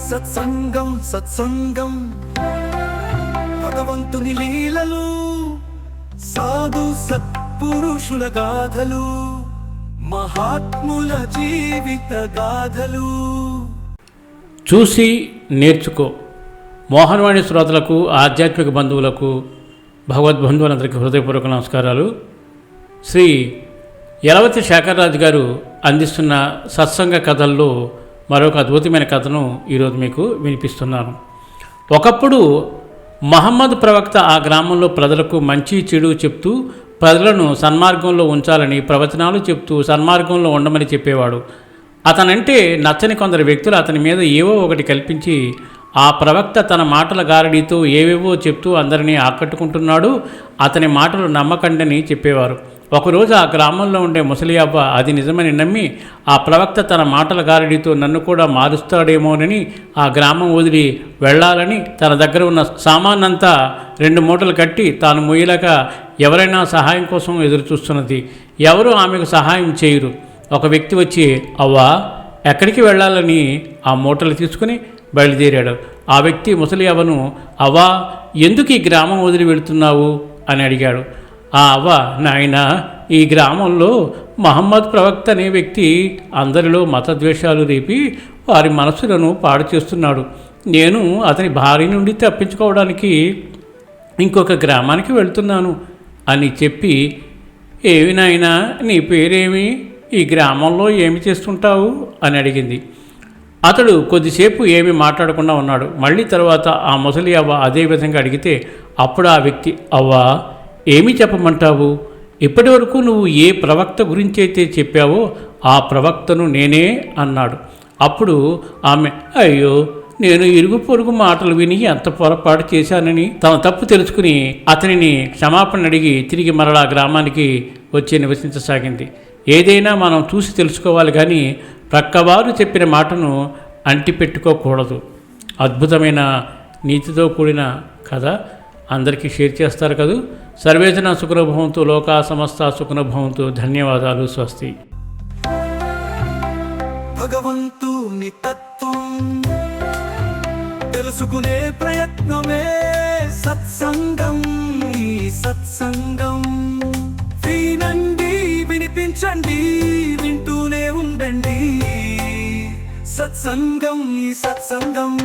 సత్సంగం సత్సంగం భగవంతుని లీలలు, సాధు సత్పురుషుల గాథలు, మహాత్ముల జీవిత గాథలు. చూసి నేర్చుకో. మోహన్వాణి శ్రోతలకు, ఆధ్యాత్మిక బంధువులకు, భగవద్బంధువులందరికీ హృదయపూర్వక నమస్కారాలు. శ్రీ యలవతి శేఖర్రాజు గారు అందిస్తున్న సత్సంగ కథల్లో మరొక అద్భుతమైన కథను ఈరోజు మీకు వినిపిస్తున్నాను. ఒకప్పుడు మహమ్మద్ ప్రవక్త ఆ గ్రామంలో ప్రజలకు మంచి చెడు చెప్తూ ప్రజలను సన్మార్గంలో ఉంచాలని ప్రవచనాలు చెప్తూ సన్మార్గంలో ఉండమని చెప్పేవాడు. అతనంటే నచ్చని కొందరు వ్యక్తులు అతని మీద ఏవో ఒకటి కల్పించి ఆ ప్రవక్త తన మాటల గారడీతో ఏవేవో చెప్తూ అందరినీ ఆకట్టుకుంటున్నాడు, అతని మాటలు నమ్మకండని చెప్పేవారు. ఒకరోజు ఆ గ్రామంలో ఉండే ముసలి అవ్వ అది నిజమని నమ్మి ఆ ప్రవక్త తన మాటల గారడీతో నన్ను కూడా మారుస్తాడేమోనని ఆ గ్రామం వదిలి వెళ్ళాలని తన దగ్గర ఉన్న సామానంతా 2 మూటలు కట్టి తాను మొయ్యలేక ఎవరైనా సహాయం కోసం ఎదురు చూస్తున్నది. ఎవరూ ఆమెకు సహాయం చేయరు. ఒక వ్యక్తి వచ్చి, అవ్వా ఎక్కడికి వెళ్ళాలని ఆ మూటలు తీసుకుని బయలుదేరాడు. ఆ వ్యక్తి ముసలి అవ్వను, అవ్వా ఎందుకు ఈ గ్రామం వదిలి వెళుతున్నావు అని అడిగాడు. ఆ అవ్వ, నాయనా ఈ గ్రామంలో మహమ్మద్ ప్రవక్త అనే వ్యక్తి అందరిలో మతద్వేషాలు రేపి వారి మనసులను పాడు చేస్తున్నాడు. నేను అతని భార్య నుండి తప్పించుకోవడానికి ఇంకొక గ్రామానికి వెళ్తున్నాను అని చెప్పి, ఏమి నాయనా నీ పేరేమి, ఈ గ్రామంలో ఏమి చేస్తుంటావు అని అడిగింది. అతడు కొద్దిసేపు ఏమీ మాట్లాడకుండా ఉన్నాడు. మళ్ళీ తర్వాత ఆ ముసలి అవ్వ అదే విధంగా అడిగితే అప్పుడు ఆ వ్యక్తి, అవ్వా ఏమి చెప్పమంటావు, ఇప్పటి వరకు నువ్వు ఏ ప్రవక్త గురించి అయితే చెప్పావో ఆ ప్రవక్తను నేనే అన్నాడు. అప్పుడు ఆమె, అయ్యో నేను ఇరుగు పొరుగు మాటలు విని ఎంత పొరపాటు చేశానని తన తప్పు తెలుసుకుని అతనిని క్షమాపణ అడిగి తిరిగి మరలా గ్రామానికి వచ్చి నివసించసాగింది. ఏదైనా మనం చూసి తెలుసుకోవాలి కానీ ప్రక్కవారు చెప్పిన మాటను అంటిపెట్టుకోకూడదు. అద్భుతమైన నీతితో కూడిన కథ అందరికీ షేర్ చేస్తారు కదూ. సర్వేజన సుఖనుభవంతో, లోకా సమస్త సుఖనుభవంతో. ధన్యవాదాలు. స్వస్తి. భగవంతుని తత్వం తెలుసుకునే ప్రయత్నమే సత్సంగం. ఈ సత్సంగం వినండి, వినిపించండి, వింటూనే ఉండండి. సత్సంగం, ఈ సత్సంగం.